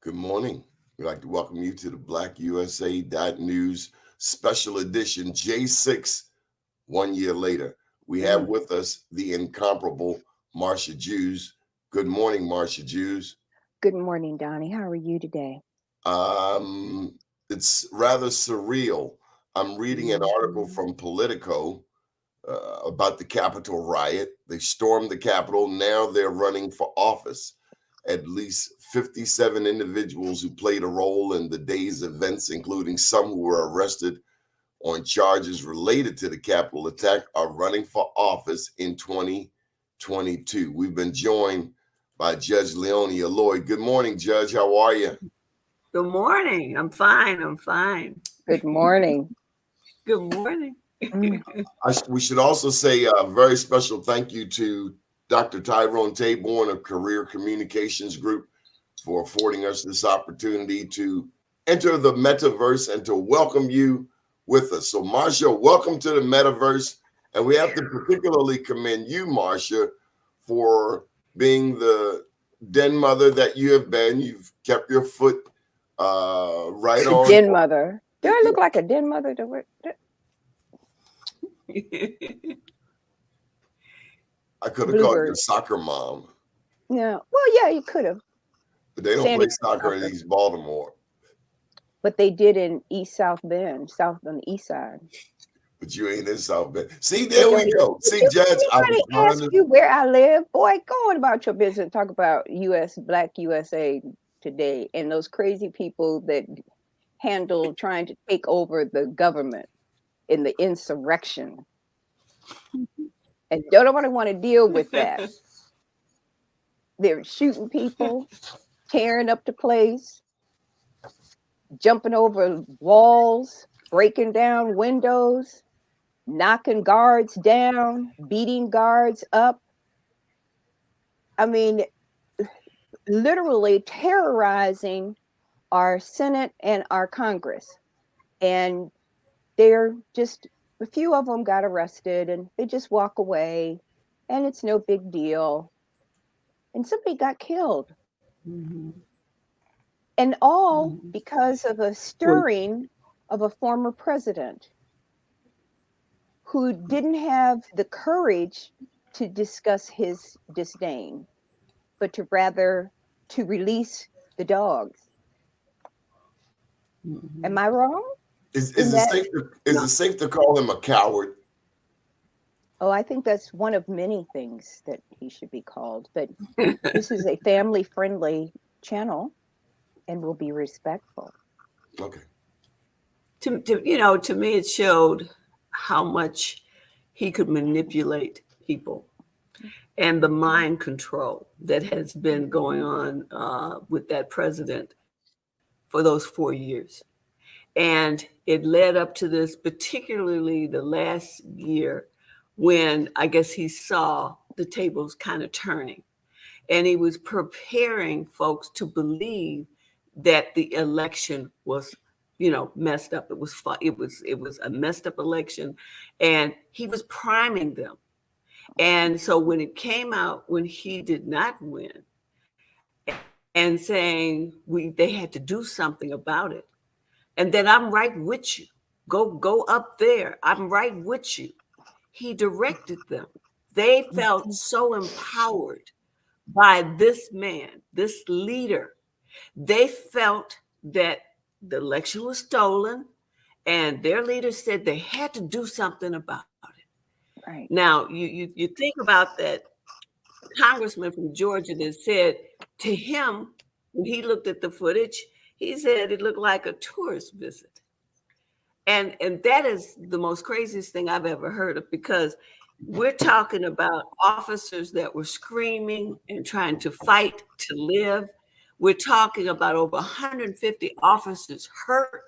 Good morning. We'd like to welcome you to the BlackUSA.News special edition J6 1 year later. We have with us the incomparable Marcia Jews. Good morning, Marcia Jews. Good morning, Doni. How are you today? It's rather surreal. I'm reading an article from Politico about the Capitol riot. They stormed the Capitol. Now they're running for office. At least 57 individuals who played a role in the day's events, including some who were arrested on charges related to the Capitol attack, are running for office in 2022. We've been joined by Judge Leonia Lloyd. Good morning, Judge. How are you? Good morning. I'm fine. Good morning. Good morning. We should also say a very special thank you to Dr. Tyrone Taborn of Career Communications Group for affording us this opportunity to enter the metaverse and to welcome you with us. So, Marcia, welcome to the metaverse. And we have to particularly commend you, Marcia, for being the den mother that you have been. You've kept your foot right on. Den mother. Do I look like a den mother? I could have called you a soccer mom. Yeah. Well, yeah, you could have. But they don't play soccer in East Baltimore. But they did in South Bend, south on the east side. But you ain't in South Bend. See, there we go. See, Judge, I ask you where I live. Boy, go on about your business. Talk about Black USA today and those crazy people that handle trying to take over the government in the insurrection. And don't nobody want to deal with that. They're shooting people, tearing up the place, jumping over walls, breaking down windows, knocking guards down, beating guards up. I mean, literally terrorizing our Senate and our Congress. And they're just, a few of them got arrested and they just walk away and it's no big deal. And somebody got killed. And all because of a stirring of a former president who didn't have the courage to discuss his disdain, but to rather to release the dogs. Am I wrong? Is it safe to call him a coward? Oh, I think that's one of many things that he should be called. But this is a family-friendly channel, and will be respectful. Okay. To me, it showed how much he could manipulate people, and the mind control that has been going on with that president for those 4 years. And it led up to this, particularly the last year, when I guess he saw the tables kind of turning. And he was preparing folks to believe that the election was, messed up. It was a messed up election. And he was priming them. And so when it came out, when he did not win, and saying they had to do something about it. And then I'm right with you. Go up there. I'm right with you. He directed them. They felt so empowered by this man, this leader. They felt that the election was stolen, and their leader said they had to do something about it. Right. Now, you think about that congressman from Georgia that said to him, when he looked at the footage, he said it looked like a tourist visit. And that is the most craziest thing I've ever heard of, because we're talking about officers that were screaming and trying to fight to live. We're talking about over 150 officers hurt,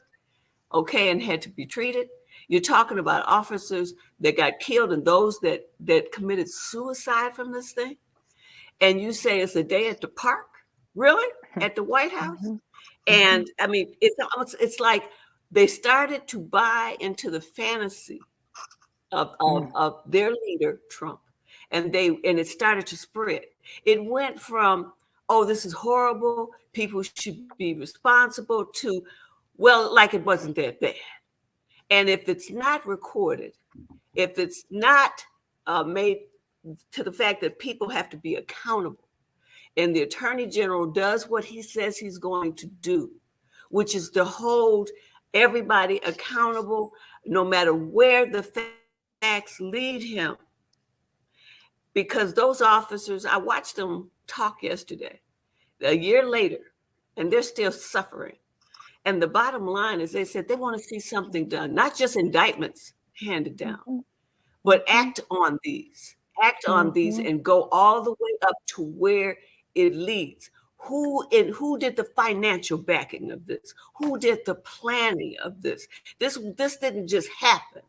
and had to be treated. You're talking about officers that got killed and those that committed suicide from this thing. And you say it's a day at the park? Really? At the White House? And I mean, it's like they started to buy into the fantasy of their leader, Trump. And it started to spread. It went from, oh, this is horrible, people should be responsible, to, well, like it wasn't that bad. And if it's not recorded, if it's not made to the fact that people have to be accountable, and the Attorney General does what he says he's going to do, which is to hold everybody accountable, no matter where the facts lead him. Because those officers, I watched them talk yesterday, a year later, and they're still suffering. And the bottom line is they said they want to see something done, not just indictments handed down, but act on these, and go all the way up to where it leads. Who did the financial backing of this? Who did the planning of this? This didn't just happen.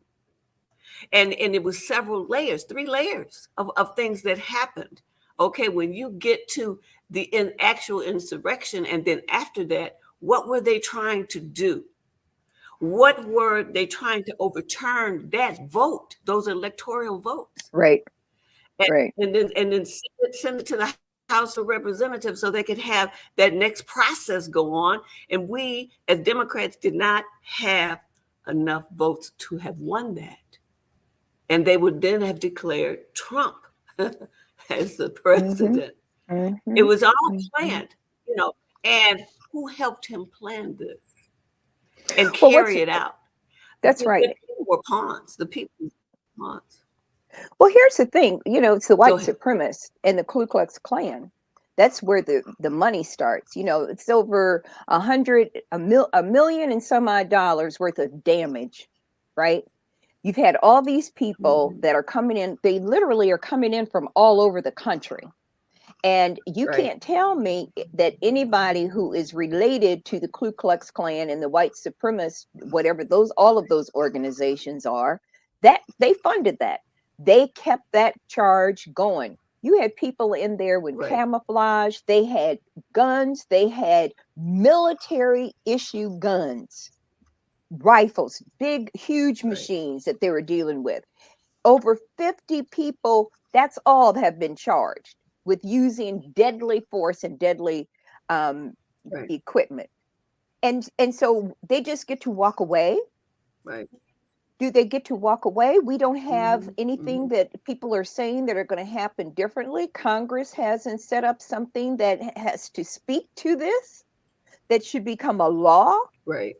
And it was several layers, 3 layers of things that happened. Okay, when you get to the actual insurrection, and then after that, what were they trying to do? What were they trying to overturn that vote, those electoral votes? Right. And then send it to the House of Representatives so they could have that next process go on. And we, as Democrats, did not have enough votes to have won that. And they would then have declared Trump as the president. It was all planned, and who helped him plan this and carry it out? That's right. The people were pawns. The people were pawns. Well, here's the thing, it's the white supremacists and the Ku Klux Klan. That's where the money starts. It's over a million and some odd dollars worth of damage, right? You've had all these people that are coming in. They literally are coming in from all over the country. And you can't tell me that anybody who is related to the Ku Klux Klan and the white supremacists, whatever all of those organizations are, that they funded that. They kept that charge going. You had people in there with camouflage. They had guns. They had military issue guns, rifles, big, huge machines that they were dealing with. Over 50 people, that's all that have been charged with using deadly force and deadly equipment. And so they just get to walk away. Right. Do they get to walk away? We don't have anything that people are saying that are going to happen differently. Congress hasn't set up something that has to speak to this, that should become a law. Right.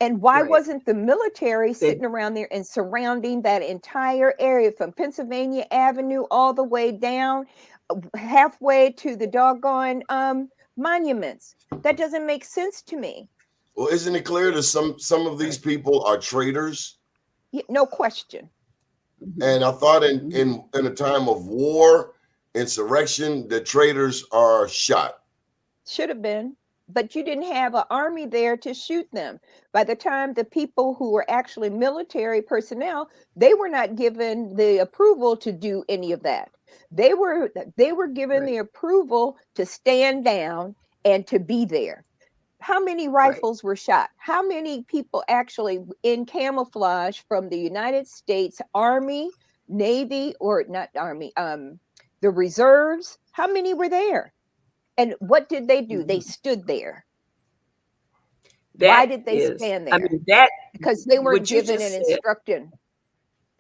And why wasn't the military sitting around there and surrounding that entire area from Pennsylvania Avenue all the way down, halfway to the doggone monuments? That doesn't make sense to me. Well, isn't it clear that some of these people are traitors? Yeah, no question. And I thought in a time of war, insurrection, the traitors are shot. Should have been. But you didn't have an army there to shoot them. By the time the people who were actually military personnel, they were not given the approval to do any of that. They were given the approval to stand down and to be there. How many rifles were shot? How many people actually in camouflage from the United States Army, Navy, or not Army, the reserves? How many were there? And what did they do? They stood there. Why did they stand there? Because they weren't given an instruction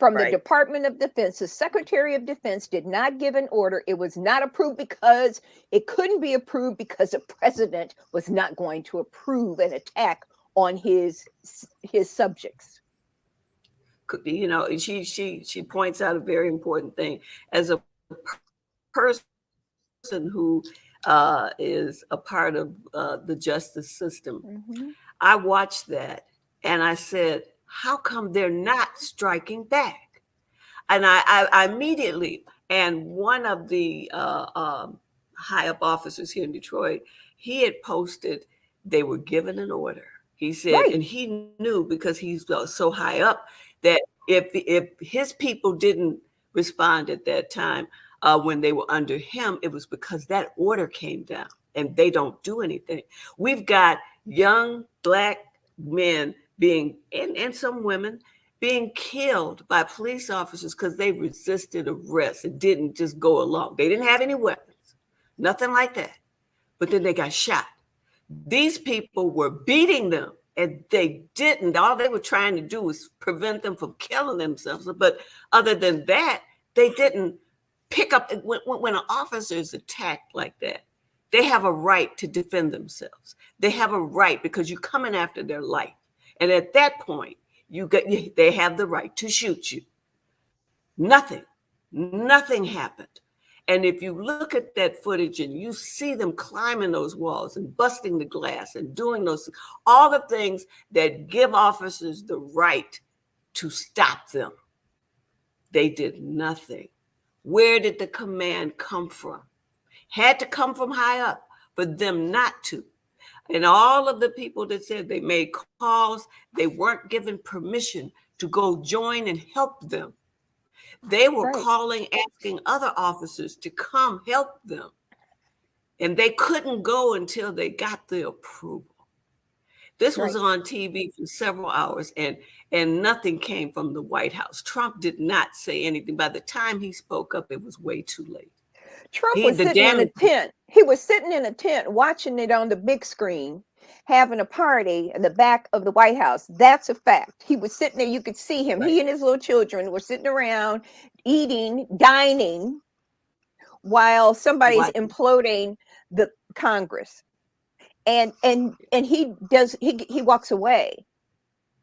from the Department of Defense. The Secretary of Defense did not give an order. It was not approved because it couldn't be approved because the president was not going to approve an attack on his subjects. She points out a very important thing. As a person who is a part of the justice system, I watched that and I said, how come they're not striking back? And I immediately, and one of the high up officers here in Detroit, he had posted, they were given an order. He said, and he knew because he's so high up that if his people didn't respond at that time, when they were under him, it was because that order came down and they don't do anything. We've got young Black men and some women being killed by police officers because they resisted arrest and didn't just go along. They didn't have any weapons. Nothing like that. But then they got shot. These people were beating them, and they didn't. All they were trying to do was prevent them from killing themselves. But other than that, they didn't pick up. When an officer is attacked like that, they have a right to defend themselves. They have a right because you're coming after their life. And at that point, they have the right to shoot you. Nothing happened. And if you look at that footage and you see them climbing those walls and busting the glass and doing those, all the things that give officers the right to stop them, they did nothing. Where did the command come from? Had to come from high up for them not to. And all of the people that said they made calls, they weren't given permission to go join and help them. They were calling, asking other officers to come help them. And they couldn't go until they got the approval. This was on TV for several hours, and nothing came from the White House. Trump did not say anything. By the time he spoke up, it was way too late. Trump was sitting in a tent. He was sitting in a tent watching it on the big screen, having a party in the back of the White House. That's a fact. He was sitting there. You could see him. He and his little children were sitting around eating, dining, while somebody's imploding the Congress. And he walks away.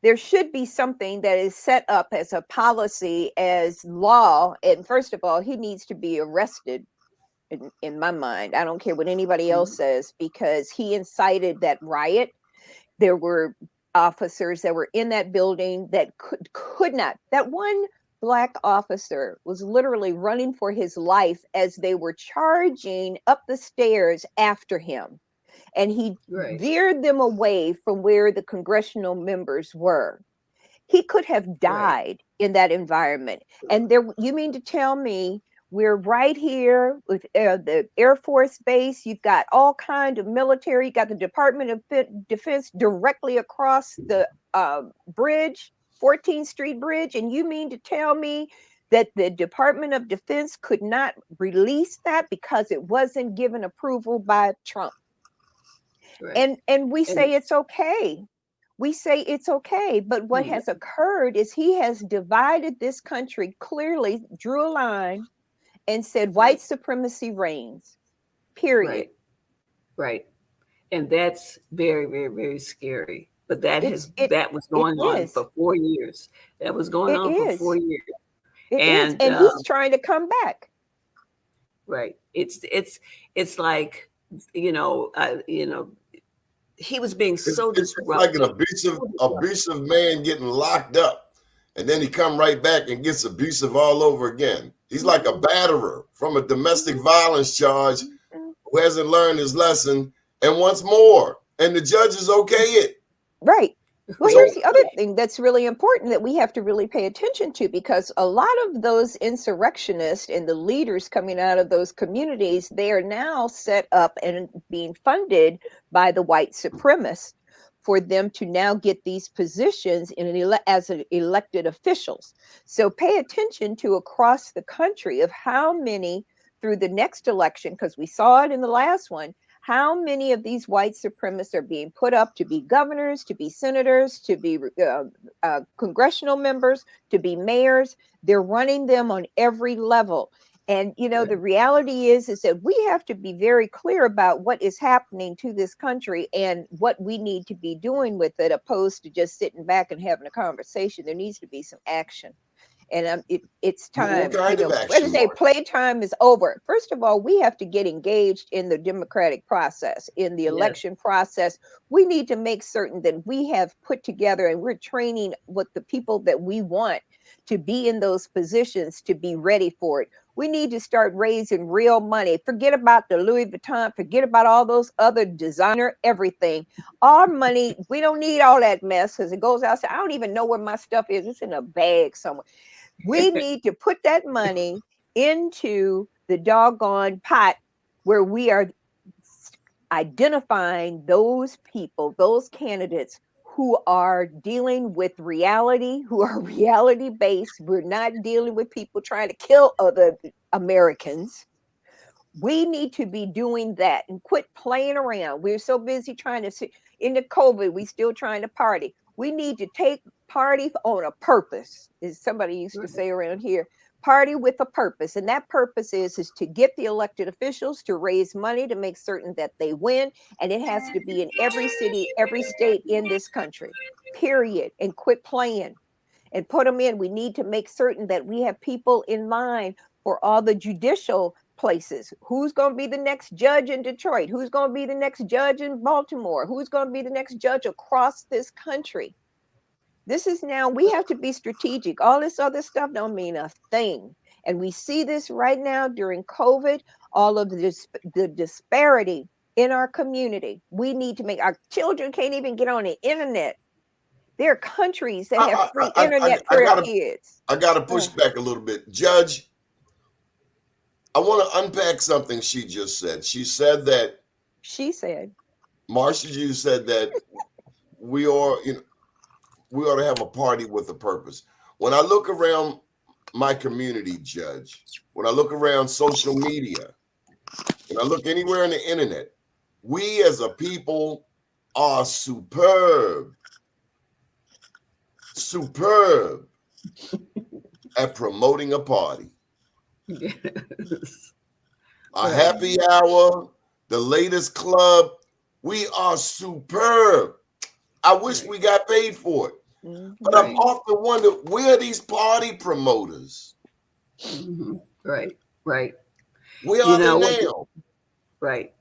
There should be something that is set up as a policy, as law. And first of all, he needs to be arrested. In my mind, I don't care what anybody else says, because he incited that riot. There were officers that were in that building that could not. That one Black officer was literally running for his life as they were charging up the stairs after him. And he veered them away from where the congressional members were. He could have died in that environment. And you mean to tell me we're right here with the Air Force Base? You've got all kinds of military. You got the Department of Defense directly across the bridge, 14th Street Bridge. And you mean to tell me that the Department of Defense could not release that because it wasn't given approval by Trump? And we say it's okay. We say it's okay. But what has occurred is he has divided this country, clearly drew a line and said white supremacy reigns, period. Right. And that's very, very, very scary. But that was going on for 4 years. That was going on for 4 years. And he's trying to come back. Right. It's like, he was being so disruptive. It's like an abusive man getting locked up, and then he come right back and gets abusive all over again. He's like a batterer from a domestic violence charge who hasn't learned his lesson and wants more, and the judge is okay it. Right. Well, here's the other thing that's really important that we have to really pay attention to, because a lot of those insurrectionists and the leaders coming out of those communities, they are now set up and being funded by the white supremacists for them to now get these positions as elected officials. So pay attention to across the country of how many through the next election, because we saw it in the last one, how many of these white supremacists are being put up to be governors, to be senators, to be congressional members, to be mayors. They're running them on every level. And, the reality is that we have to be very clear about what is happening to this country and what we need to be doing with it, opposed to just sitting back and having a conversation. There needs to be some action. And it's time. What to say? Playtime is over. First of all, we have to get engaged in the democratic process, in the election process. We need to make certain that we have put together and we're training what the people that we want to be in those positions to be ready for it. We need to start raising real money. Forget about the Louis Vuitton. Forget about all those other designer everything. Our money, we don't need all that mess, because it goes outside. I don't even know where my stuff is. It's in a bag somewhere. We need to put that money into the doggone pot where we are identifying those people, those candidates who are dealing with reality, who are reality based. We're not dealing with people trying to kill other Americans. We need to be doing that and quit playing around. We're so busy trying to see in the COVID, we still trying to party. We need to take party on a purpose, as somebody used to say around here. Party with a purpose. And that purpose is to get the elected officials to raise money to make certain that they win. And it has to be in every city, every state in this country, period. And quit playing and put them in. We need to make certain that we have people in line for all the judicial places. Who's going to be the next judge in Detroit? Who's going to be the next judge in Baltimore? Who's going to be the next judge across this country? This is now, we have to be strategic. All this other stuff don't mean a thing. And we see this right now during COVID, all of the disparity in our community. We need to make, our children can't even get on the internet. There are countries that have free internet for their kids. I got to push back a little bit. Judge, I want to unpack something she just said. She said, Marsha, you said that we ought to have a party with a purpose. When I look around my community, Judge, when I look around social media, when I look anywhere on the internet, we as a people are superb at promoting a party. Yes. A happy hour, the latest club. We are superb. I wish we got paid for it. But I'm often wondering, where are these party promoters? Right. Where are they now? Right.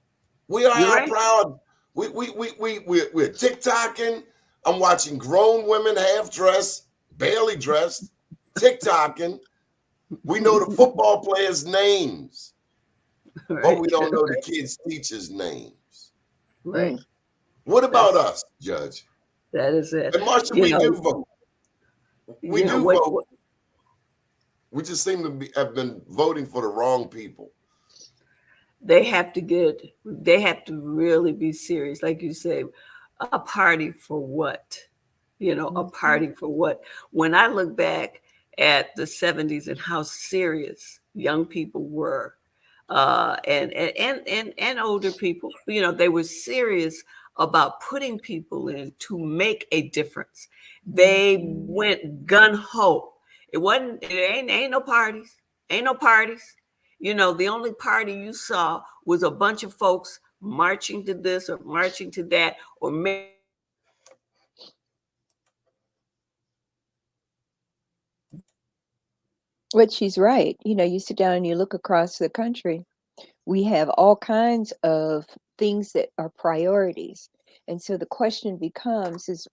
We are proud. We're TikToking. I'm watching grown women half dressed, barely dressed, TikToking. We know the football players' names, but we don't know the kids' teachers' names. Right. What about us, Judge? That is it. And Marsha, we do vote. We do vote. We just seem to have been voting for the wrong people. They have to really be serious. Like you say, a party for what? A party for what? When I look back at the 70s and how serious young people were, and older people, they were serious about putting people in to make a difference. They went gun ho. It ain't no parties. Ain't no parties. The only party you saw was a bunch of folks marching to this or marching to that, or But she's right. You sit down and you look across the country, we have all kinds of things that are priorities. And so the question becomes is,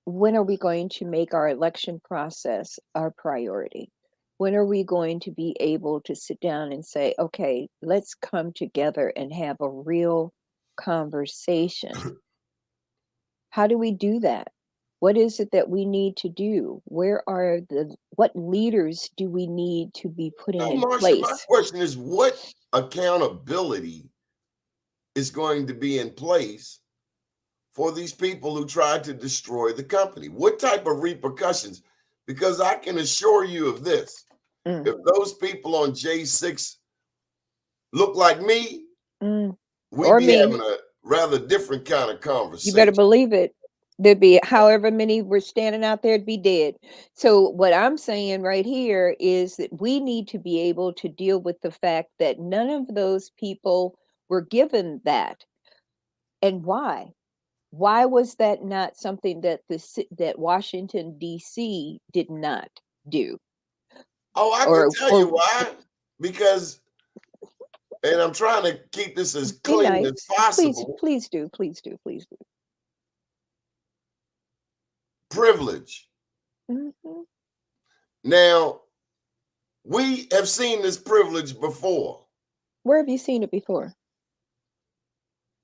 when are we going to make our election process our priority? When are we going to be able to sit down and say, okay, let's come together and have a real conversation? How do we do that? What is it that we need to do? What leaders do we need to be putting in Marsha, place? my question is, what accountability is going to be in place for these people who tried to destroy the company? What type of repercussions? Because I can assure you of this. If those people on J6 look like me, we'd be having a rather different kind of conversation. You better believe it. There'd be however many were standing out there, it'd be dead. So what I'm saying right here is that we need to be able to deal with the fact that none of those people were given that. And why? Why was that not something that that Washington, D.C. did not do? Oh, I can tell you why. Because, and I'm trying to keep this as clean as possible. Please do. Privilege. Now, we have seen this privilege before. Where have you seen it before?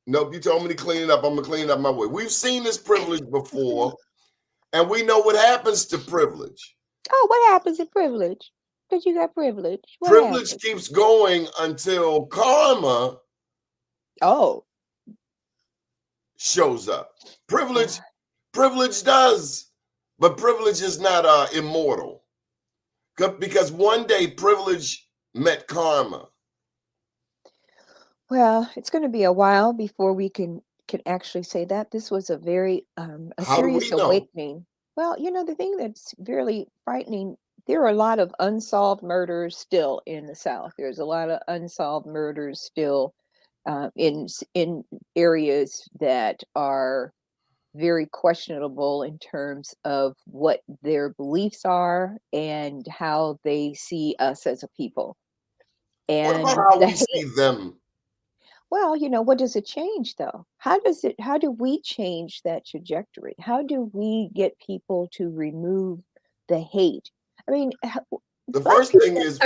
Nope, you told me to clean it up. I'm going to clean it up my way. We've seen this privilege before, and we know what happens to privilege. Oh, what happens to privilege? Because you got privilege. Privilege keeps going until karma shows up. Privilege does, but privilege is not immortal. Because one day privilege met karma. Well, it's going to be a while before we can actually say that. This was a very a How do serious we know? awakening. Well, the thing that's really frightening, there are a lot of unsolved murders still in the South. There's a lot of unsolved murders still in areas that are very questionable in terms of what their beliefs are and how they see us as a people. What about And how the we see them? Well, what does it change though? How do we change that trajectory? How do we get people to remove the hate? I mean, The Black first people thing is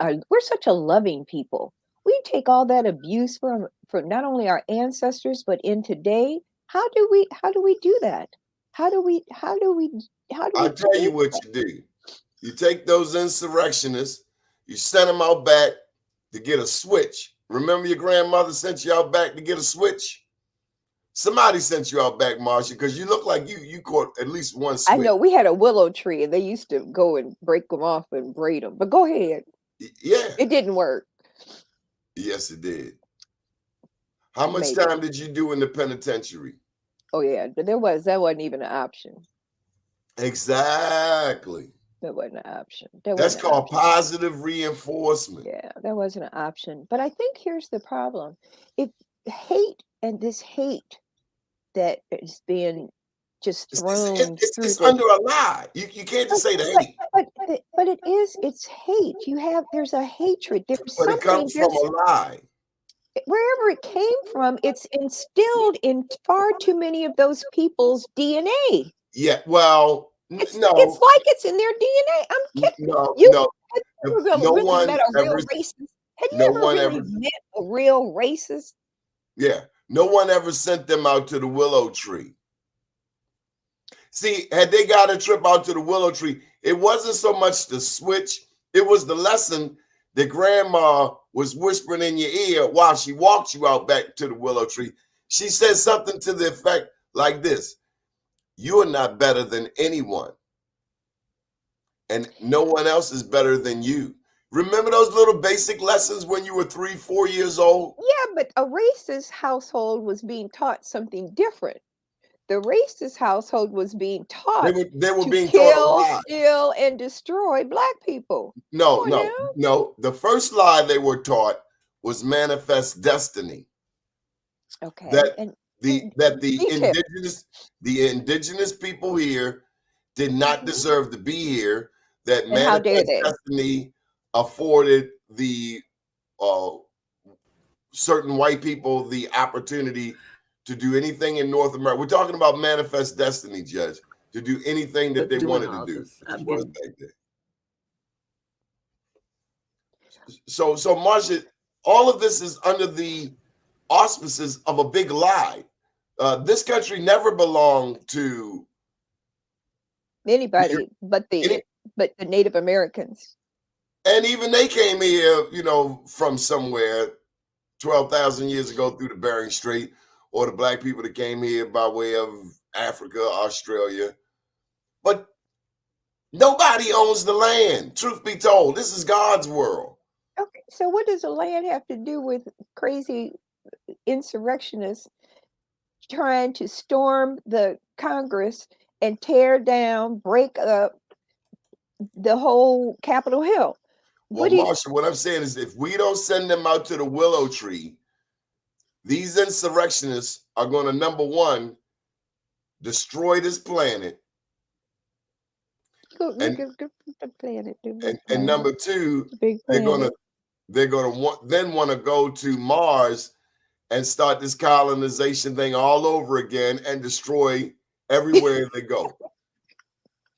are we're such a loving people. We take all that abuse from not only our ancestors, but in today. How do we do that? How do we I tell you change what that? you do. You take those insurrectionists, you send them out back to get a switch. Remember your grandmother sent you out back to get a switch? Somebody sent you out back, Marsha, because you look like you caught at least one I switch. know we had a willow tree and they used to go and break them off and braid them. But go ahead. Yeah. It didn't work. Yes, it did. How much Maybe. time did you do in the penitentiary? Oh yeah, but that wasn't even an option. Exactly. That wasn't an option. That That's wasn't an called option. positive reinforcement. Yeah, that wasn't an option. But I think here's the problem. If hate and this hate that is being just It's, it's, thrown it's, through it's the under a lie. You can't but just say the but hate, but it's hate. There's a hatred. There's but it something comes from just a lie. wherever it came from, it's instilled in far too many of those people's DNA. Yeah, well, It's like it's in their DNA. I'm kidding. no, You no. have you ever No really one met a real ever, racist? Have you no ever one really ever, met a real racist? yeah, no one ever sent them out to the willow tree. See, had they got a trip out to the willow tree, it wasn't so much the switch, it was the lesson that grandma was whispering in your ear while she walked you out back to the willow tree. She said something to the effect like this: you are not better than anyone, and no one else is better than you. Remember those little basic lessons when you were 3, 4 years old? Yeah, but a racist household was being taught something different. The racist household was being They taught were they were to being taught a kill, lie. steal, and destroy Black people. Come No, on no, now. no. The first lie they were taught was manifest destiny. Okay, That and the detail. indigenous people here did not Mhm. deserve to be here. That And how dare manifest they? destiny afforded the uh, certain white people the opportunity to do anything in North America. We're talking about manifest destiny, Judge, to do anything that But they doing wanted to all do, this, which I've was been back there. So Marsha, all of this is under the auspices of a big lie. This country never belonged to Anybody any, but the Native Americans. and even they came here, from somewhere 12,000 years ago through the Bering Strait, or the black people that came here by way of Africa, Australia. But nobody owns the land. Truth be told, this is God's world. Okay, so what does the land have to do with crazy insurrectionists trying to storm the Congress and tear down, break up the whole Capitol Hill? Well, What do you, Marsha, what I'm saying is if we don't send them out to the willow tree, these insurrectionists are going to, number one, destroy this planet. go, And the planet, the big and planet, number two, the big they're going planet. to want to go to Mars and start this colonization thing all over again and destroy everywhere they go.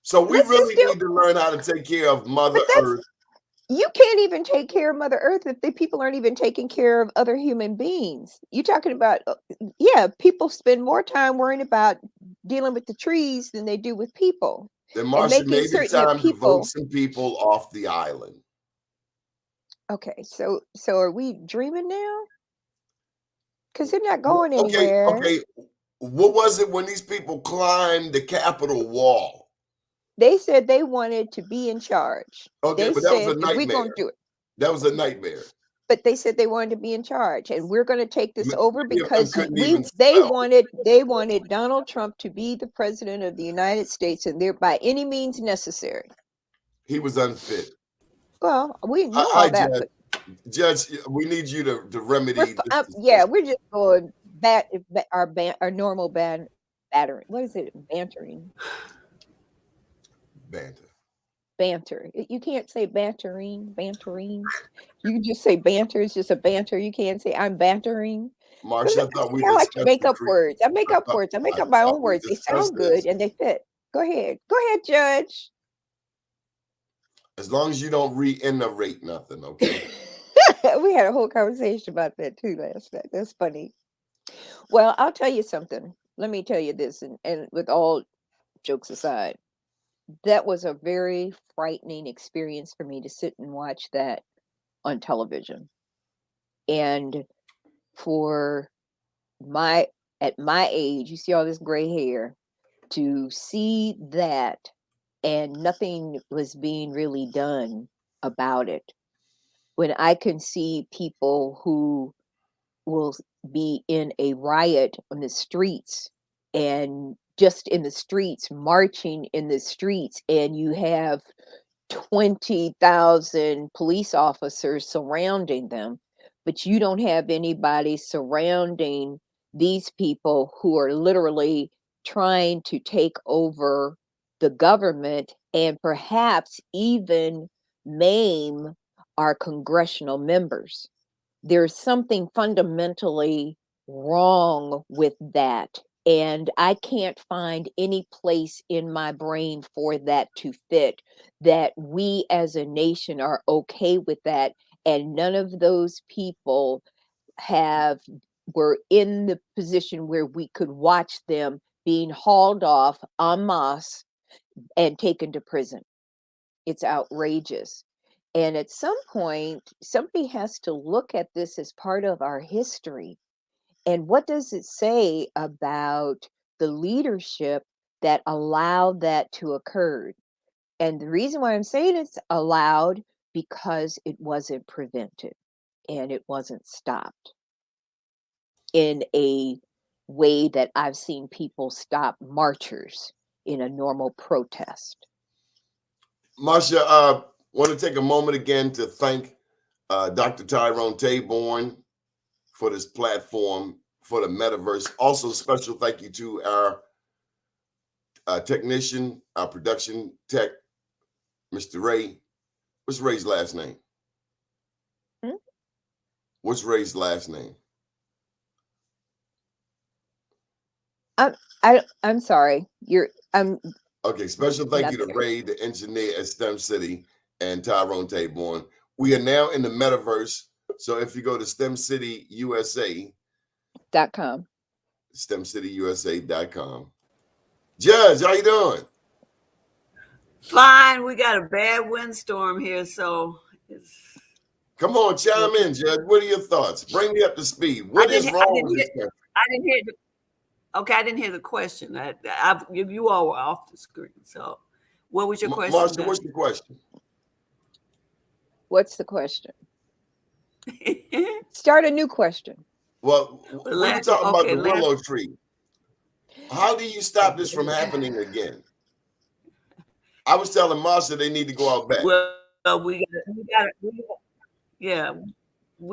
So we Let's just really still, need to learn how to take care of Mother but that's Earth. you can't even take care of Mother Earth if the people aren't even taking care of other human beings. You talking about, yeah, people spend more time worrying about dealing with the trees than they do with people Then and Marsha, making maybe it's certain that time to vote people. some people off the island. Okay, so are we dreaming now? Because they're not going anywhere. Okay. What was it when these people climbed the Capitol wall? They said they wanted to be in charge. Okay, They but that was a said, we're nightmare. going to do it. That was a nightmare. but they said they wanted to be in charge, and we're going to take this over Many of them because couldn't even they spell. wanted Donald Trump to be the president of the United States, and they're by any means necessary. He was unfit. Well, we know Hi, all that, Judge. but Judge, we need you to remedy this. yeah, we're just going our normal battering. What is it? Bantering. Banter. You can't say bantering. You can just say banter. It's just a banter. You can't say I'm bantering. Marsha, I thought we I like to discussed make the up words. I make up words. I make up my own we words. They discussed sound good this. and they fit. Go ahead, Judge. As long as you don't reiterate nothing, okay? We had a whole conversation about that too last night. That's funny. Well, I'll tell you something. Let me tell you this, and with all jokes aside, that was a very frightening experience for me to sit and watch that on television. And for at my age, you see all this gray hair, to see that and nothing was being really done about it. When I can see people who will be in a riot on the streets, and just in the streets, marching in the streets, and you have 20,000 police officers surrounding them, but you don't have anybody surrounding these people who are literally trying to take over the government and perhaps even maim our congressional members. There's something fundamentally wrong with that. And I can't find any place in my brain for that to fit, that we as a nation are okay with that. And none of those people were in the position where we could watch them being hauled off en masse and taken to prison. It's outrageous. And at some point, somebody has to look at this as part of our history. And what does it say about the leadership that allowed that to occur? And the reason why I'm saying it's allowed, because it wasn't prevented and it wasn't stopped in a way that I've seen people stop marchers in a normal protest. Marsha, want to take a moment again to thank Dr. Tyrone Taborn for this platform for the metaverse. Also, special thank you to our technician, our production tech, Mr. Ray. What's Ray's last name? What's Ray's last name? I'm sorry. Okay, special thank you to Ray, the engineer at STEM City, and Tyrone Taborn. We are now in the metaverse. So if you go to STEMcityUSA.com, STEMcityUSA.com. Judge, how you doing? Fine. We got a bad windstorm here, so come on, chime in, Judge. What are your thoughts? Bring me up to speed. What is wrong with this country? I didn't hear. Okay, I didn't hear the question. You all were off the screen. So, what was your question? Marsha, what's the question? What's the question? Start a new question. Well, we're talking about the willow tree. How do you stop this from happening again? I was telling Marsha they need to go out back. Well, we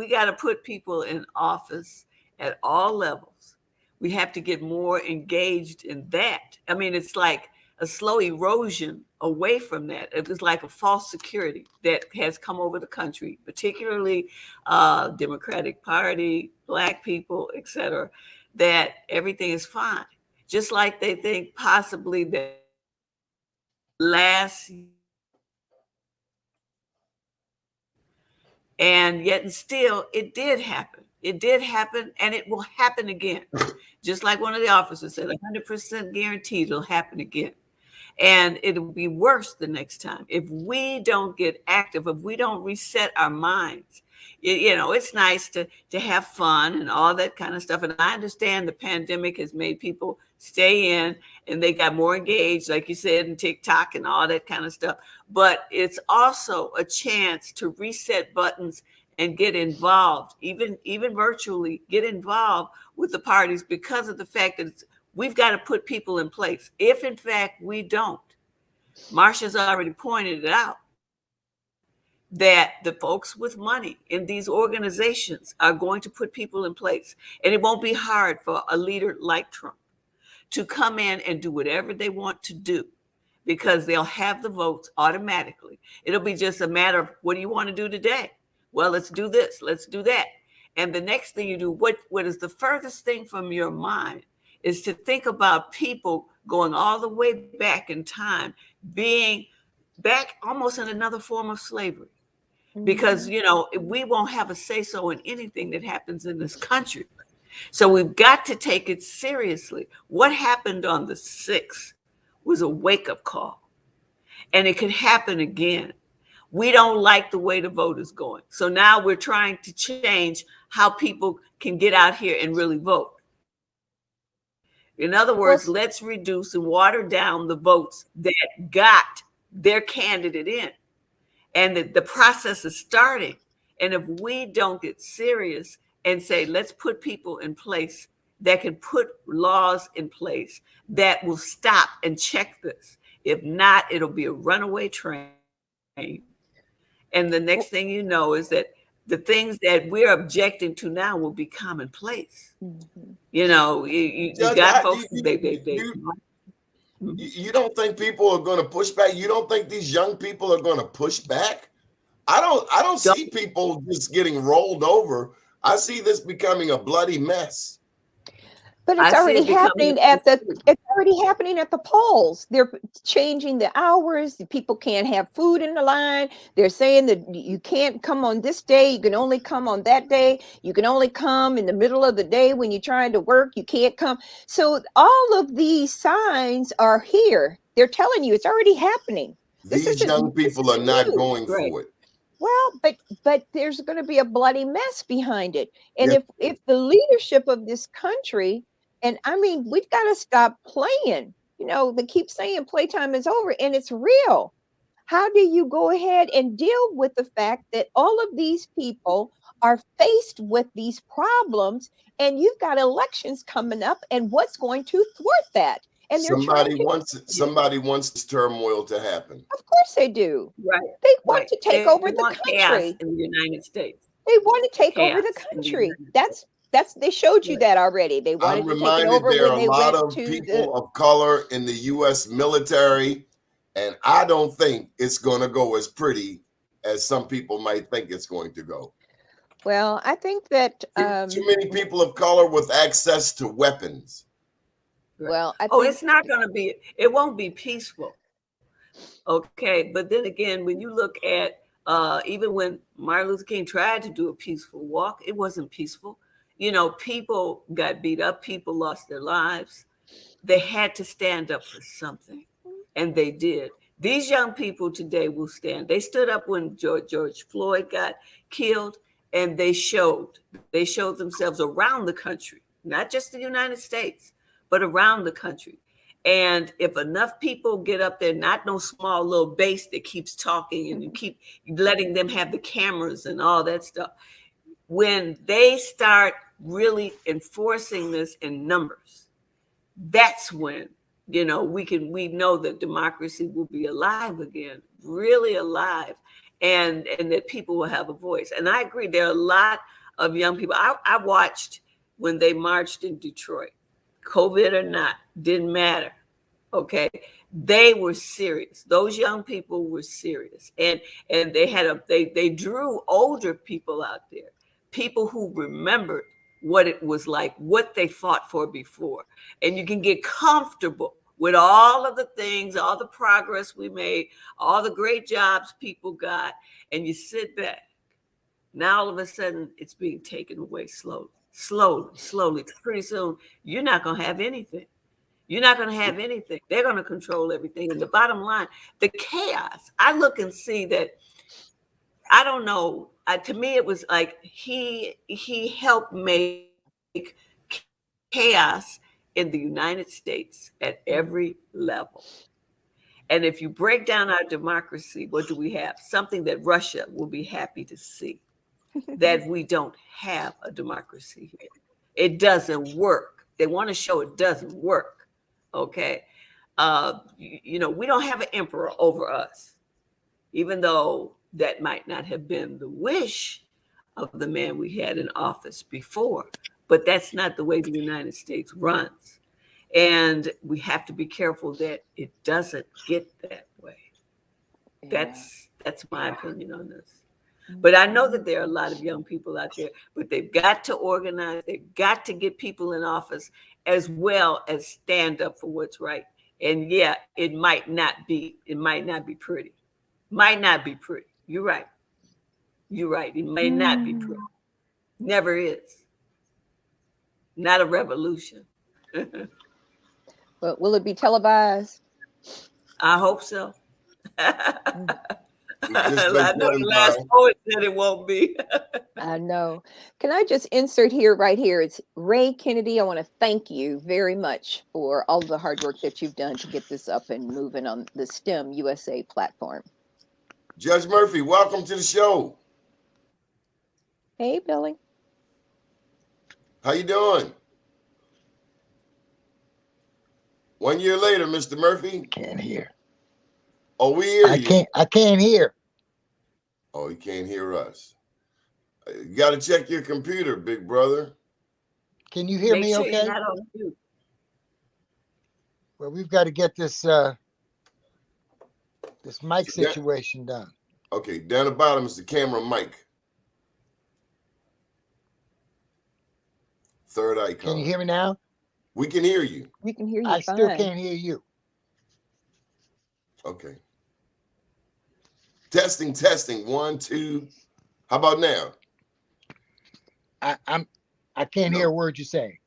got to put people in office at all levels. We have to get more engaged in that. I mean, it's like a slow erosion away from that. It was like a false security that has come over the country, particularly Democratic Party, Black people, etc., that everything is fine. Just like they think possibly that last year, and yet and still it did happen. It did happen, and it will happen again. Just like one of the officers said, 100% guaranteed it'll happen again. And it'll be worse the next time if we don't get active, if we don't reset our minds. It's nice to have fun and all that kind of stuff. And I understand the pandemic has made people stay in and they got more engaged, like you said, in TikTok and all that kind of stuff. But it's also a chance to reset buttons and get involved, even virtually, get involved with the parties, because of the fact that we've got to put people in place. If in fact we don't, Marsha's already pointed it out, that the folks with money in these organizations are going to put people in place. And it won't be hard for a leader like Trump to come in and do whatever they want to do, because they'll have the votes automatically. It'll be just a matter of, what do you want to do today? Well, let's do this, let's do that. And the next thing you do, what is the furthest thing from your mind, is to think about people going all the way back in time, being back almost in another form of slavery. Because, we won't have a say-so in anything that happens in this country. So we've got to take it seriously. What happened on the 6th was a wake-up call. And it could happen again. We don't like the way the vote is going. So now we're trying to change how people can get out here and really vote. In other words, let's reduce and water down the votes that got their candidate in. And the process is starting. And if we don't get serious and say, let's put people in place that can put laws in place that will stop and check this. If not, it'll be a runaway train. And the next thing you know is that the things that we're objecting to now will be commonplace. Mm-hmm. You got folks, you don't think people are going to push back? You don't think these young people are going to push back? I don't see people just getting rolled over. I see this becoming a bloody mess. But it's already happening at the polls. They're changing the hours. People can't have food in the line. They're saying that you can't come on this day. You can only come on that day. You can only come in the middle of the day when you're trying to work. You can't come. So all of these signs are here. They're telling you it's already happening. These young people are not going for it. Well, but there's going to be a bloody mess behind it. And if the leadership of this country, and I mean, we've got to stop playing. They keep saying playtime is over, and it's real. How do you go ahead and deal with the fact that all of these people are faced with these problems, and you've got elections coming up, and what's going to thwart that? And somebody wants this turmoil to happen. Of course they do. Right. They want to take over the country in the United States. They want to take over the country. That's they showed you that already. They wanted to take it over. There are a lot of people of color in the U.S. military, and I don't think it's going to go as pretty as some people might think it's going to go. Well, I think that too many people of color with access to weapons. Well, it's not going to be. It won't be peaceful. Okay, but then again, when you look at even when Martin Luther King tried to do a peaceful walk, it wasn't peaceful. People got beat up. People lost their lives. They had to stand up for something, and they did. These young people today will stand. They stood up when George Floyd got killed, and they showed themselves around the country, not just the United States, but around the country. And if enough people get up there, not no small little base that keeps talking and you keep letting them have the cameras and all that stuff, when they start really enforcing this in numbers, that's when, we know that democracy will be alive again, really alive, and that people will have a voice. And I agree, there are a lot of young people. I watched when they marched in Detroit. COVID or not, didn't matter. Okay, they were serious. Those young people were serious, and they drew older people out there, people who remembered what it was like, what they fought for before. And you can get comfortable with all of the things, all the progress we made, all the great jobs people got, and you sit back. Now all of a sudden, it's being taken away slowly. Pretty soon, you're not going to have anything. You're not going to have anything. They're going to control everything. And the bottom line, the chaos. I look and see that, I don't know, to me, it was like he helped make chaos in the United States at every level. And if you break down our democracy, what do we have? Something that Russia will be happy to see. that we don't have a democracy here. It doesn't work. They want to show it doesn't work. Okay. We don't have an emperor over us, even though that might not have been the wish of the man we had in office before. But that's not the way the United States runs. And we have to be careful that it doesn't get that way. Yeah. That's my opinion on this. But I know that there are a lot of young people out there, but they've got to organize, they've got to get people in office as well as stand up for what's right. And yeah, it might not be pretty. Might not be pretty. You're right. You're right. It may not be pretty. Never is. Not a revolution. But will it be televised? I hope so. I Just know the last poet said it won't be. I know. Can I just insert here, right here? It's Ray Kennedy. I want to thank you very much for all the hard work that you've done to get this up and moving on the STEM USA platform. Judge Murphy, welcome to the show. Hey, Billy. How you doing? 1 year later, Mr. Murphy. Can't hear. Oh, we hear you. I can't hear. Oh, you can't hear us. You got to check your computer, big brother. Can you hear Make me sure okay? you're not on mute. Well, we've got to get this this mic situation done. Okay, down the bottom is the camera mic. Third icon. Can you hear me now? We can hear you. We can hear you I fine. still can't hear you. Okay. Testing. 1, 2. How about now? I can't hear a word you're saying.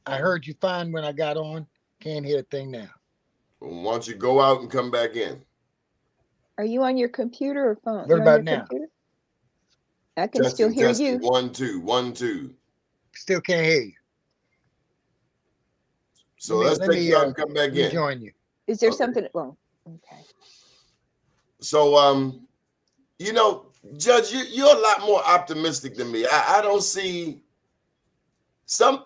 I heard you fine when I got on. Can't hear a thing now. Well, why don't you go out and come back in? Are you on your computer or phone? What You're about on your now? Computer? I can still hear you. 1, 2, 1, 2. Still can't hear you. So let's take you out and come back in. Rejoin you. Is there something wrong? Okay. So, Judge, you're a lot more optimistic than me. I don't see some.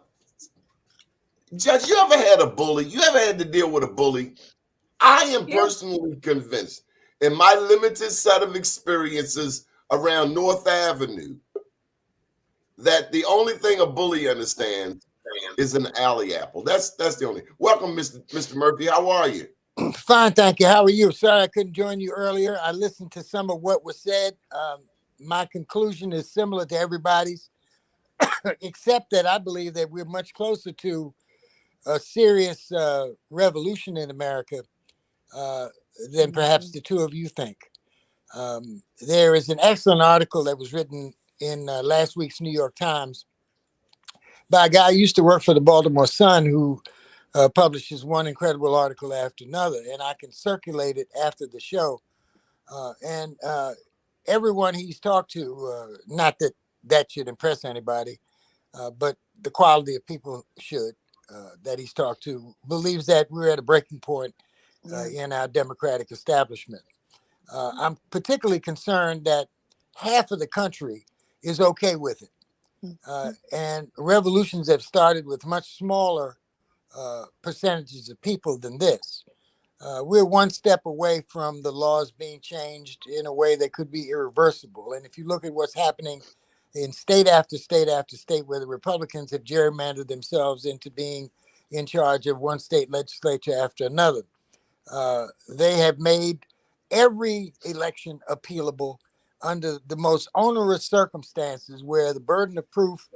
Judge, you ever had a bully? You ever had to deal with a bully? I am personally convinced, in my limited set of experiences around North Avenue, that the only thing a bully understands is an alley apple. That's the only. Welcome, Mr. Murphy. How are you? Fine, thank you. How are you? Sorry I couldn't join you earlier. I listened to some of what was said. My conclusion is similar to everybody's, except that I believe that we're much closer to a serious revolution in America than perhaps the two of you think. There is an excellent article that was written in last week's New York Times by a guy who used to work for the Baltimore Sun, who publishes one incredible article after another, and I can circulate it after the show. And everyone he's talked to, not that that should impress anybody, but the quality of people should, that he's talked to, believes that we're at a breaking point in our democratic establishment. I'm particularly concerned that half of the country is okay with it. And revolutions have started with much smaller percentages of people than this. We're one step away from the laws being changed in a way that could be irreversible. And if you look at what's happening in state after state after state, where the Republicans have gerrymandered themselves into being in charge of one state legislature after another, they have made every election appealable under the most onerous circumstances, where the burden of proof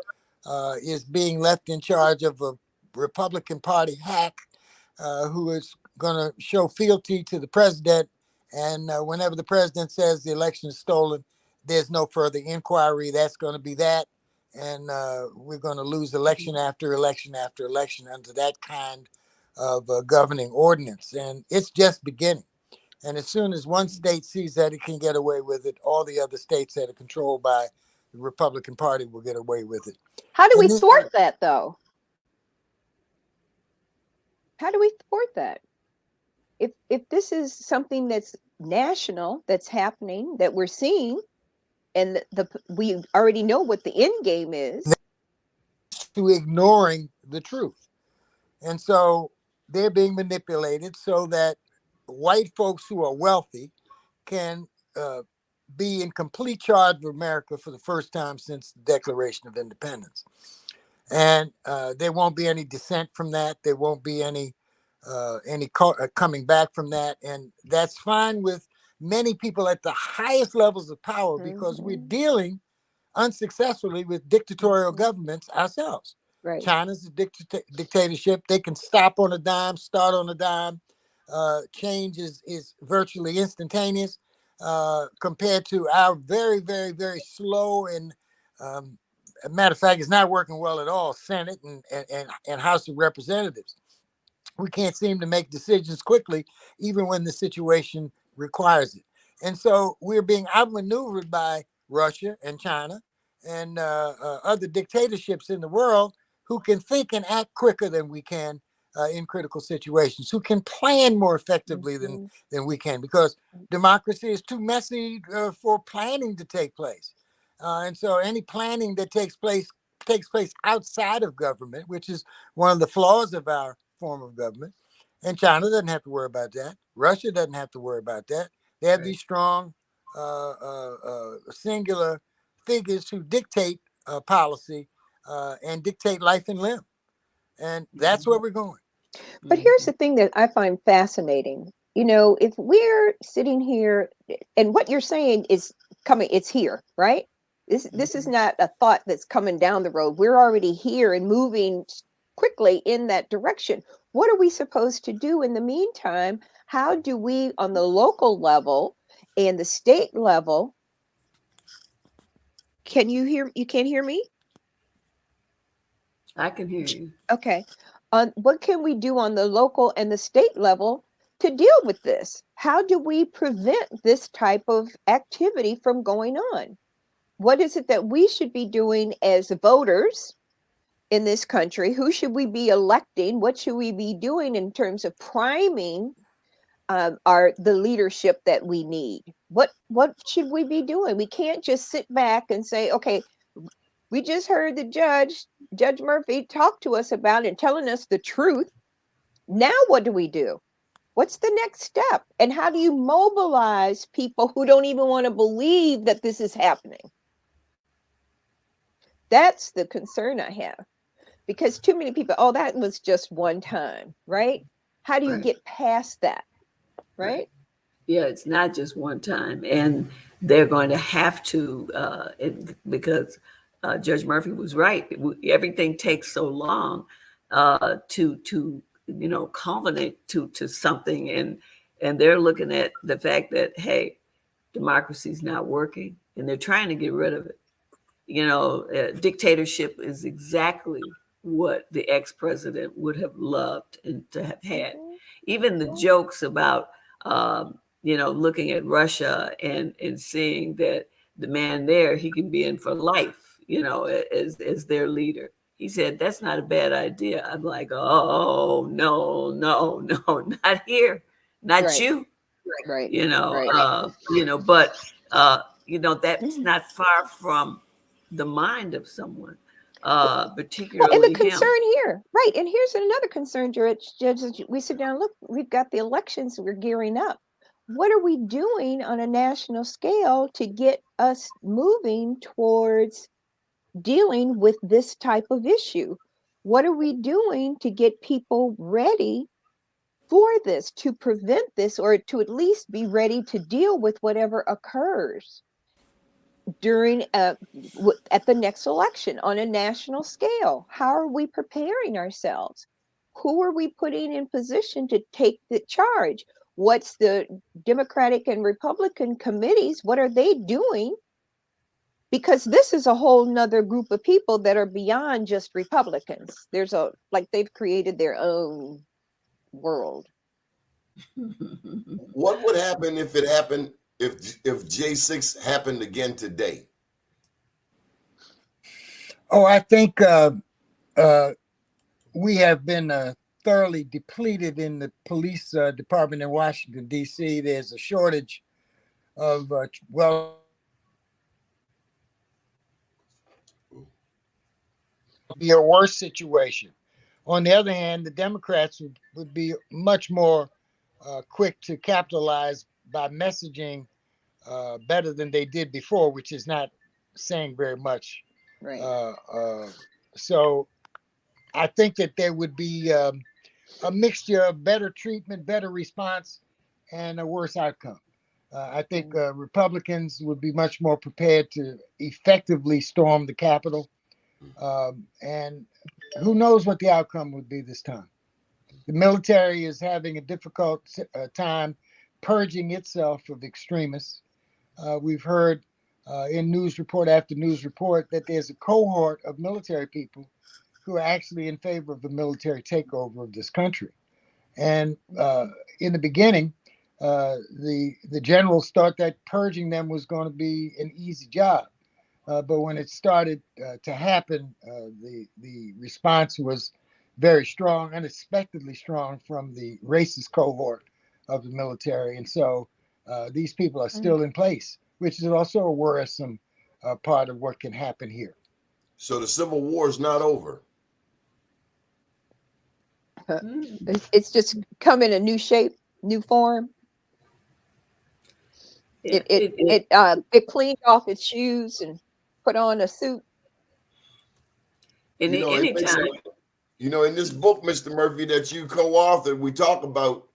is being left in charge of a Republican Party hack who is going to show fealty to the president. And whenever the president says the election is stolen, there's no further inquiry. That's going to be that. And we're going to lose election after election after election under that kind of governing ordinance. And it's just beginning. And as soon as one state sees that it can get away with it, all the other states that are controlled by the Republican Party will get away with it. How do we thwart that, though? How do we thwart that? If this is something that's national, that's happening, that we're seeing, and we already know what the end game is. To ignoring the truth. And so they're being manipulated so that white folks who are wealthy can be in complete charge of America for the first time since the Declaration of Independence. And there won't be any dissent from that. There won't be any coming back from that. And that's fine with many people at the highest levels of power, because we're dealing unsuccessfully with dictatorial governments ourselves. Right. China's a dictatorship. They can stop on a dime, start on a dime. Change is virtually instantaneous compared to our very, very, very slow and matter of fact, it's not working well at all, Senate and House of Representatives. We can't seem to make decisions quickly, even when the situation requires it. And so we're being outmaneuvered by Russia and China and other dictatorships in the world who can think and act quicker than we can in critical situations, who can plan more effectively than we can, because democracy is too messy for planning to take place. And so any planning that takes place outside of government, which is one of the flaws of our form of government. And China doesn't have to worry about that. Russia doesn't have to worry about that. They have these strong, singular figures who dictate policy and dictate life and limb. And that's where we're going. But here's the thing that I find fascinating. You know, if we're sitting here and what you're saying is coming, it's here, right? This is not a thought that's coming down the road. We're already here and moving quickly in that direction. What are we supposed to do in the meantime? How do we, on the local level and the state level, can you hear? You can't hear me? I can hear you. Okay. What can we do on the local and the state level to deal with this? How do we prevent this type of activity from going on? What is it that we should be doing as voters in this country? Who should we be electing? What should we be doing in terms of priming the leadership that we need? What should we be doing? We can't just sit back and say, okay, we just heard the Judge Murphy, talk to us about it and telling us the truth. Now what do we do? What's the next step? And how do you mobilize people who don't even want to believe that this is happening? That's the concern I have. Because too many people, oh, that was just one time, right? How do you get past that, right? Yeah, it's not just one time. And they're going to have to, because Judge Murphy was right. Everything takes so long to culminate to something. And they're looking at the fact that, hey, democracy's not working, and they're trying to get rid of it. Dictatorship is exactly what the ex-president would have loved and to have had. Even the jokes about, looking at Russia and seeing that the man there, he can be in for life, as their leader. He said, that's not a bad idea. I'm like, oh, no, not here, not right. You. Right. But that's not far from the mind of someone, particularly and the concern him. here, right? And here's another concern, Judge. We sit down, look, we've got the elections, we're gearing up. What are we doing on a national scale to get us moving towards dealing with this type of issue? What are we doing to get people ready for this, to prevent this, or to at least be ready to deal with whatever occurs during at the next election on a national scale? How are we preparing ourselves? Who are we putting in position to take the charge? What's the Democratic and Republican committees? What are they doing? Because this is a whole nother group of people that are beyond just Republicans. They've created their own world. What would happen if J6 happened again today? Oh, I think we have been thoroughly depleted in the police department in Washington, D.C. There's a shortage of be a worse situation. On the other hand, the Democrats would be much more quick to capitalize by messaging better than they did before, which is not saying very much. Right. So I think that there would be a mixture of better treatment, better response, and a worse outcome. I think Republicans would be much more prepared to effectively storm the Capitol. And who knows what the outcome would be this time. The military is having a difficult time purging itself of extremists. We've heard in news report after news report that there's a cohort of military people who are actually in favor of the military takeover of this country. And in the beginning, the generals thought that purging them was going to be an easy job. But when it started to happen, the response was very strong, unexpectedly strong from the racist cohort of the military. And so these people are still in place, which is also a worrisome part of what can happen here. So the Civil War is not over. It's just come in a new shape, new form. It cleaned off its shoes and put on a suit. And anytime. You know, in this book, Mr. Murphy, that you co-authored, we talk about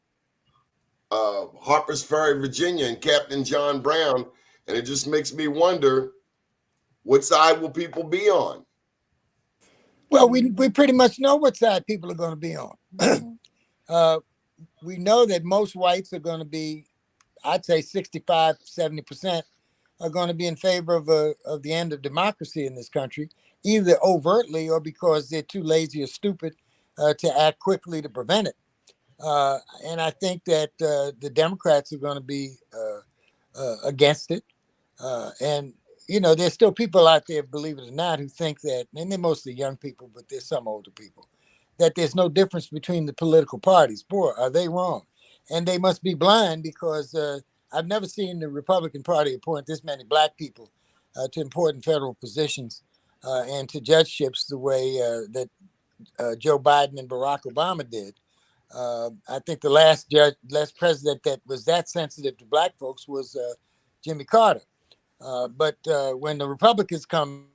Harper's Ferry, Virginia, and Captain John Brown, and it just makes me wonder, what side will people be on? Well, we pretty much know what side people are going to be on. We know that most whites are going to be, I'd say 65, 70% are going to be in favor of the end of democracy in this country, either overtly or because they're too lazy or stupid to act quickly to prevent it. And I think that the Democrats are going to be against it. And, you know, there's still people out there, believe it or not, who think that, and they're mostly young people, but there's some older people, that there's no difference between the political parties. Boy, are they wrong. And they must be blind, because I've never seen the Republican Party appoint this many black people to important federal positions and to judgeships the way that Joe Biden and Barack Obama did. I think the last president that was that sensitive to black folks was Jimmy Carter. But when the Republicans come,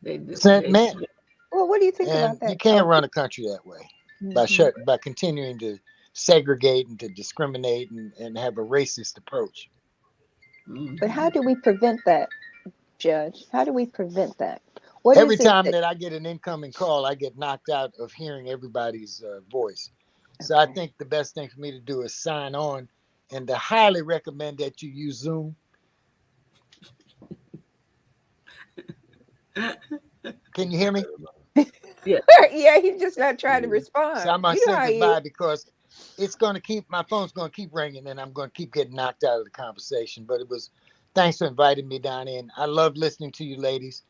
men. Well, what do you think about that? You can't run a country that way by continuing to segregate and to discriminate and have a racist approach. But how do we prevent that, Judge? How do we prevent that? Every time that I get an incoming call, I get knocked out of hearing everybody's voice. So I think the best thing for me to do is sign on, and I highly recommend that you use Zoom. Can you hear me? Yeah. Yeah, he's just not trying to respond. So I'm going to say goodbye, because it's going to keep, my phone's going to keep ringing, and I'm going to keep getting knocked out of the conversation. But thanks for inviting me down in. I love listening to you ladies.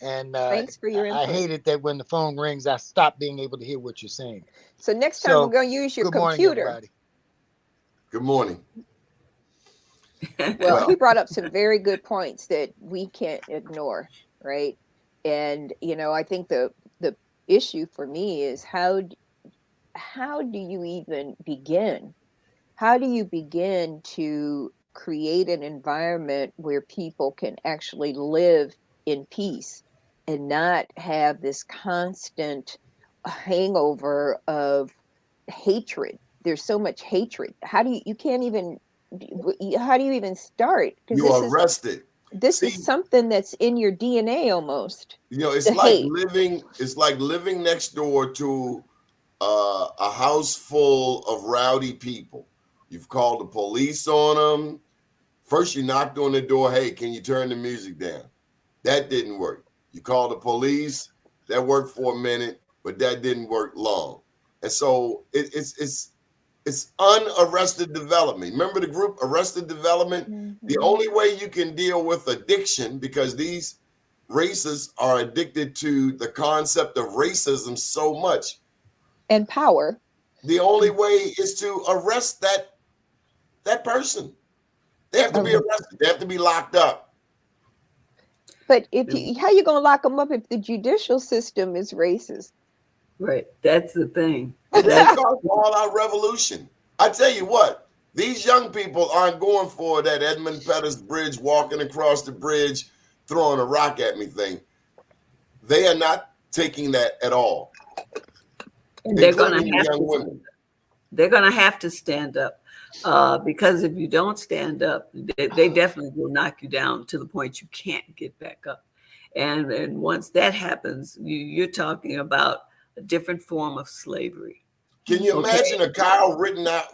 And thanks for your input. I hate it that when the phone rings, I stop being able to hear what you're saying. So next time we're going to use your computer. Morning, good morning. Well, he brought up some very good points that we can't ignore, right? And, you know, I think the issue for me is how do you even begin? How do you begin to create an environment where people can actually live in peace and not have this constant hangover of hatred? There's so much hatred. How do you even start? You are arrested. This is something that's in your DNA almost. You know, it's like living next door to a house full of rowdy people. You've called the police on them. First, you knocked on the door. Hey, can you turn the music down? That didn't work. You called the police. That worked for a minute, but that didn't work long. And so it's unarrested development. Remember the group Arrested Development? Mm-hmm. The only way you can deal with addiction, because these racists are addicted to the concept of racism so much. And power. The only way is to arrest that person. They have to be arrested. They have to be locked up. But how you gonna lock them up if the judicial system is racist? Right. That's the thing. And That's that caused all our revolution. I tell you what, these young people aren't going for that Edmund Pettus Bridge, walking across the bridge, throwing a rock at me thing. They are not taking that at all. and they're going Including to have young to. women. They're going to have to stand up because if you don't stand up, they definitely will knock you down to the point you can't get back up. And once that happens, you're talking about a different form of slavery. Can you imagine a Kyle Rittenhour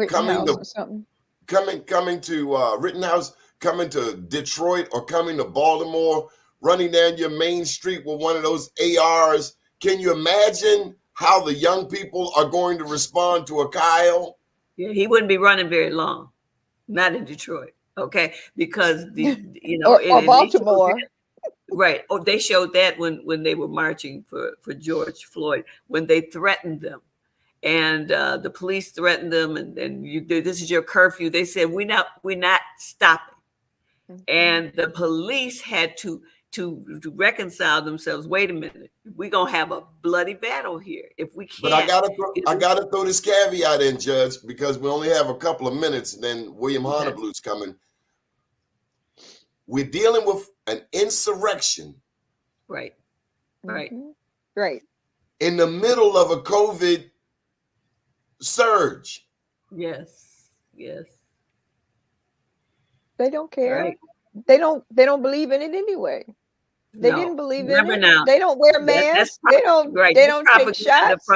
coming to or something? coming to Rittenhouse, coming to Detroit or coming to Baltimore, running down your main street with one of those ARs? Can you imagine how the young people are going to respond to a Kyle? Yeah, he wouldn't be running very long, not in Detroit, okay? Because or Baltimore. Right. Oh, they showed that when they were marching for George Floyd, when they threatened them. And the police threatened them, and this is your curfew. They said, we're not stopping. Mm-hmm. And the police had to reconcile themselves. Wait a minute, we're gonna have a bloody battle here if we can't. But I gotta throw this caveat in, Judge, because we only have a couple of minutes, and then William Honablu's coming. We're dealing with an insurrection. Right. Right. Mm-hmm. Right. In the middle of a COVID surge. Yes. Yes. They don't care. Right. They don't believe in it anyway. They didn't believe in it. Now, they don't wear masks. They don't take shots.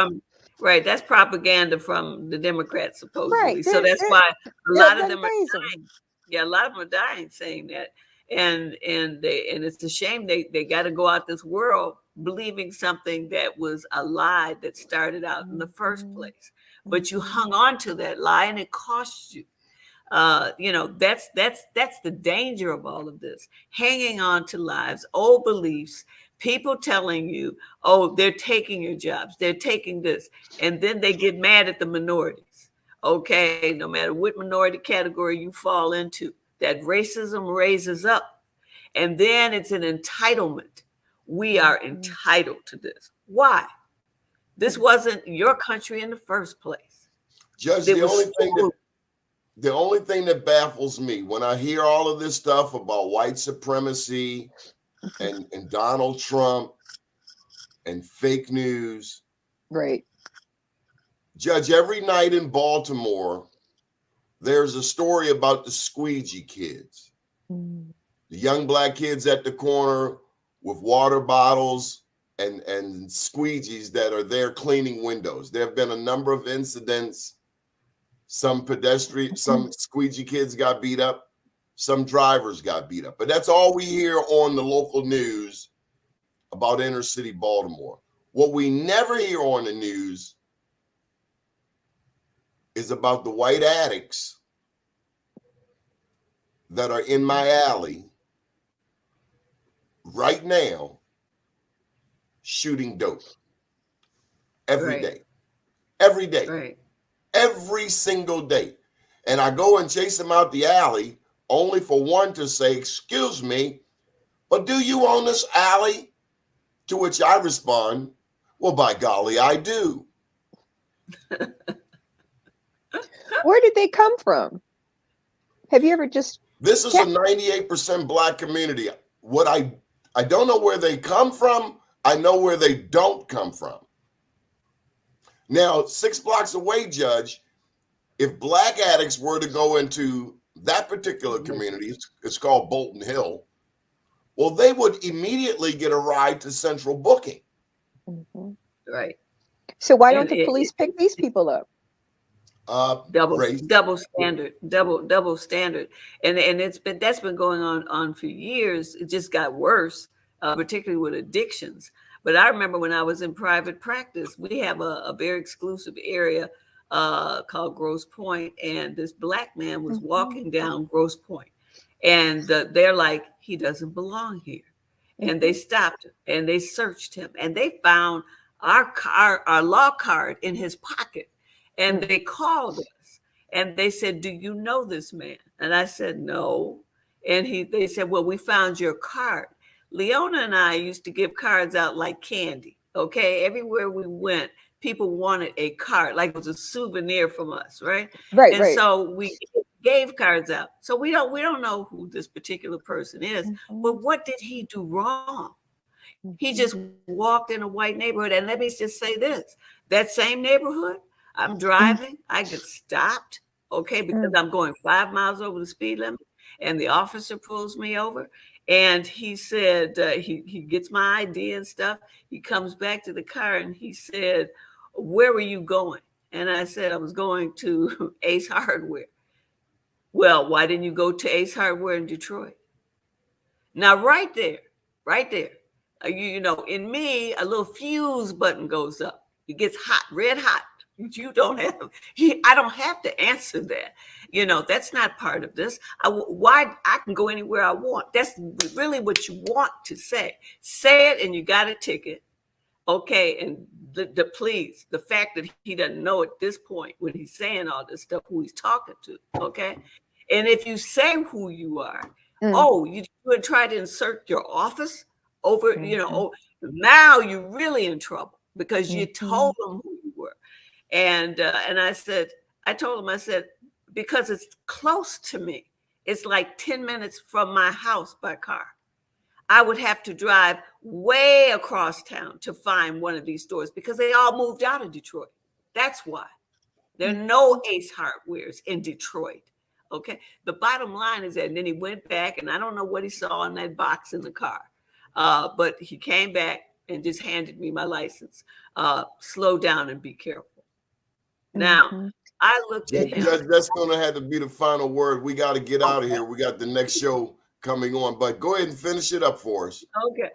That's propaganda from the Democrats, supposedly. Right. So that's why a lot of them are dying. Yeah, a lot of them are dying saying that. And it's a shame they got to go out this world believing something that was a lie that started out in the first place. But you hung on to that lie and it cost you. That's the danger of all of this, hanging on to lives, old beliefs, people telling you, oh, they're taking your jobs, they're taking this, and then they get mad at the minorities. Okay, no matter what minority category you fall into, that racism raises up, and then it's an entitlement. We are entitled to this. Why? This wasn't your country in the first place. Judge, the only thing that baffles me when I hear all of this stuff about white supremacy and Donald Trump and fake news. Right. Judge, every night in Baltimore, there's a story about the squeegee kids. The young black kids at the corner with water bottles and squeegees that are there cleaning windows. There have been a number of incidents. Some squeegee kids got beat up. Some drivers got beat up. But that's all we hear on the local news about inner city Baltimore. What we never hear on the news is about the white addicts that are in my alley right now shooting dope every day. Every day. Right. Every single day. And I go and chase them out the alley only for one to say, excuse me, but do you own this alley? To which I respond, well, by golly, I do. Where did they come from? Have you ever just... This is a 98% black community. What I don't know where they come from. I know where they don't come from. Now, 6 blocks away, Judge, if black addicts were to go into that particular community, it's called Bolton Hill, well, they would immediately get a ride to central booking. Mm-hmm. Right. So why don't the police pick these people up? Double standard, double standard, and that's been going on for years. It just got worse, particularly with addictions. But I remember when I was in private practice, we have a very exclusive area called Grosse Pointe, and this black man was walking down Grosse Pointe, and they're like, he doesn't belong here, and they stopped him and they searched him and they found our law card in his pocket, and they called us and they said, do you know this man? And I said, no. And they said, well, we found your card. Leona and I used to give cards out like candy. Okay. Everywhere we went, people wanted a card, like it was a souvenir from us, right? Right, And right. so we gave cards out. So we don't know who this particular person is, but what did he do wrong? He just walked in a white neighborhood. And let me just say this, that same neighborhood, I'm driving, I get stopped, okay, because I'm going 5 miles over the speed limit, and the officer pulls me over. And he said, he gets my ID and stuff. He comes back to the car and he said, where were you going? And I said, I was going to Ace Hardware. Well, why didn't you go to Ace Hardware in Detroit? Now, right there, you know, in me, a little fuse button goes up. It gets hot, red hot. You don't have, I don't have to answer that. You know, that's not part of this. Why I can go anywhere I want. That's really what you want to say. Say it and you got a ticket. Okay. And please, the fact that he doesn't know at this point when he's saying all this stuff, who he's talking to. Okay. And if you say who you are, oh, you would try to insert your office over, you know, oh, now you're really in trouble because you told them who you were. And I told him, I said, because it's close to me, it's like 10 minutes from my house by car. I would have to drive way across town to find one of these stores because they all moved out of Detroit. That's why. There are no Ace Hardwares in Detroit. Okay. The bottom line is that, and then he went back, and I don't know what he saw in that box in the car, but he came back and just handed me my license. Slow down and be careful. Now, I looked at him. Judge, that's going to have to be the final word. We got to get out of here. We got the next show coming on, but go ahead and finish it up for us. Okay.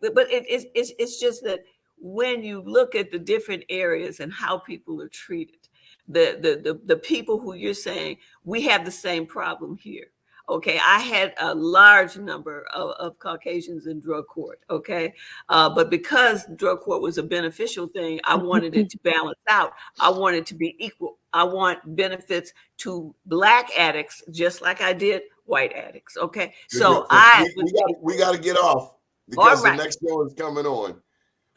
But it's just that when you look at the different areas and how people are treated, the people who you're saying, we have the same problem here. Okay, I had a large number of Caucasians in drug court. Okay, but because drug court was a beneficial thing, I wanted it to balance out. I wanted it to be equal. I want benefits to Black addicts just like I did white addicts. Okay, so we got to get off because the next show is coming on.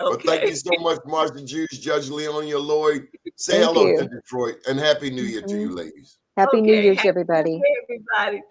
Okay. But thank you so much, Marcia Jews, Judge Leonia Lloyd. Say hello to Detroit and Happy New Year to you, ladies. Happy New Year to everybody. Everybody.